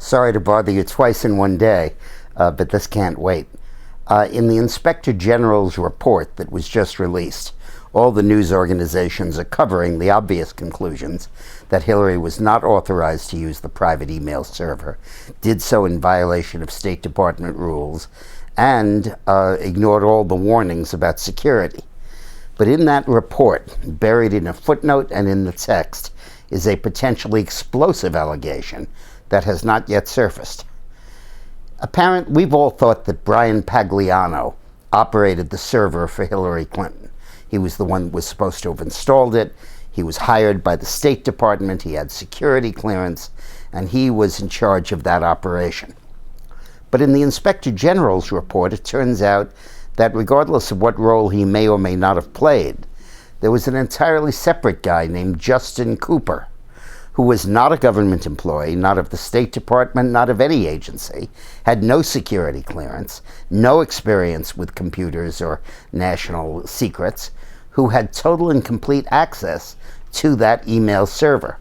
Sorry to bother you twice in one day, but this can't wait. In the Inspector General's report that was just released, all the news organizations are covering the obvious conclusions that Hillary was not authorized to use the private email server, did so in violation of State Department rules, and ignored all the warnings about security. But in that report, buried in a footnote and in the text, is a potentially explosive allegation that has not yet surfaced. We've all thought that Brian Pagliano operated the server for Hillary Clinton. He was the one who was supposed to have installed it. He was hired by the State Department. He had security clearance, and he was in charge of that operation. But in the Inspector General's report, it turns out that regardless of what role he may or may not have played, there was an entirely separate guy named Justin Cooper, who was not a government employee, not of the State Department, not of any agency, had no security clearance, no experience with computers or national secrets, who had total and complete access to that email server,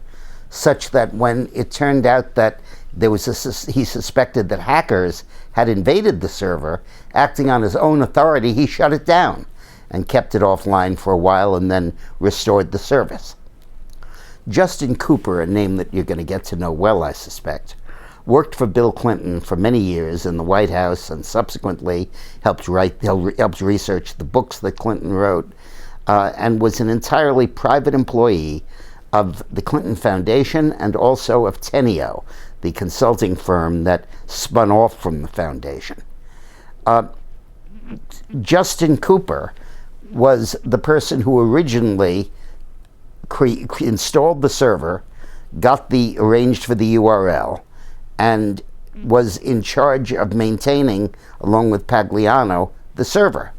such that when it turned out that he suspected that hackers had invaded the server, acting on his own authority, he shut it down and kept it offline for a while and then restored the service. Justin Cooper, a name that you're going to get to know well, I suspect, worked for Bill Clinton for many years in the White House and subsequently helped research the books that Clinton wrote, and was an entirely private employee of the Clinton Foundation and also of Teneo, the consulting firm that spun off from the foundation. Justin Cooper was the person who originally installed the server, arranged for the URL, and was in charge of maintaining, along with Pagliano, the server.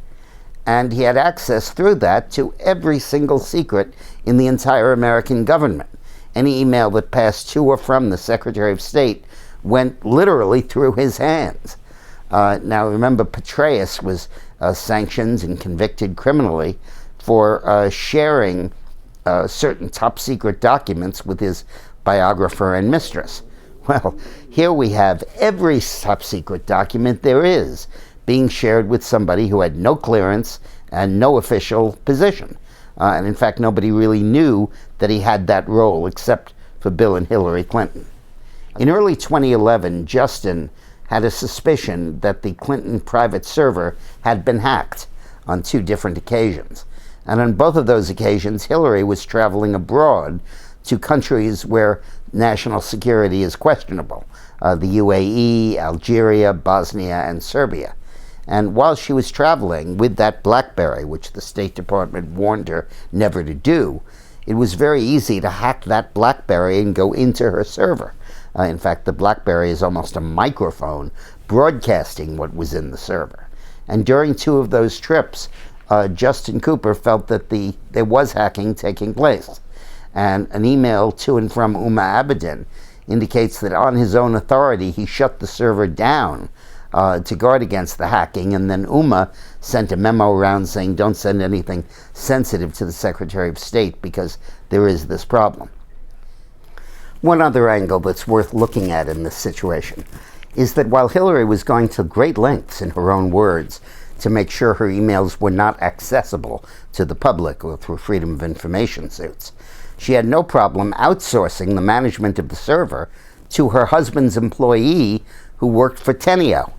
And he had access through that to every single secret in the entire American government. Any email that passed to or from the Secretary of State went literally through his hands. Now remember, Petraeus was sanctioned and convicted criminally for sharing certain top secret documents with his biographer and mistress. Well, here we have every top secret document there is being shared with somebody who had no clearance and no official position. And in fact, nobody really knew that he had that role except for Bill and Hillary Clinton. In early 2011, Justin had a suspicion that the Clinton private server had been hacked on 2 different occasions. And on both of those occasions, Hillary was traveling abroad to countries where national security is questionable, the UAE, Algeria, Bosnia, and Serbia. And while she was traveling with that BlackBerry, which the State Department warned her never to do, it was very easy to hack that BlackBerry and go into her server. In fact, the BlackBerry is almost a microphone broadcasting what was in the server. And during 2 of those trips, Justin Cooper felt that there was hacking taking place. And an email to and from Abedin indicates that on his own authority, he shut the server down to guard against the hacking, and then sent a memo around saying, don't send anything sensitive to the Secretary of State because there is this problem. One other angle that's worth looking at in this situation is that while Hillary was going to great lengths, in her own words, to make sure her emails were not accessible to the public or through Freedom of Information suits, she had no problem outsourcing the management of the server to her husband's employee who worked for Teneo.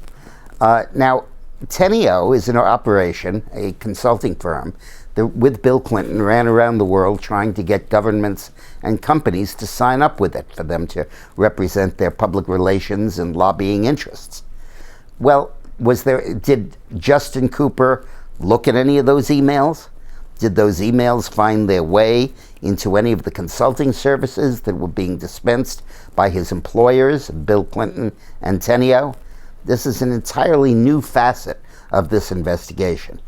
Now, Teneo is an operation, a consulting firm, that with Bill Clinton ran around the world trying to get governments and companies to sign up with it for them to represent their public relations and lobbying interests. Well, did Justin Cooper look at any of those emails? Did those emails find their way into any of the consulting services that were being dispensed by his employers, Bill Clinton and Teneo? This is an entirely new facet of this investigation.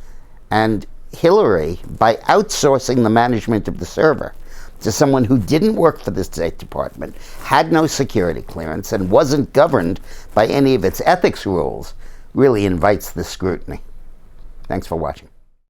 And Hillary, by outsourcing the management of the server to someone who didn't work for the State Department, had no security clearance, and wasn't governed by any of its ethics rules, really invites this scrutiny. Thanks for watching.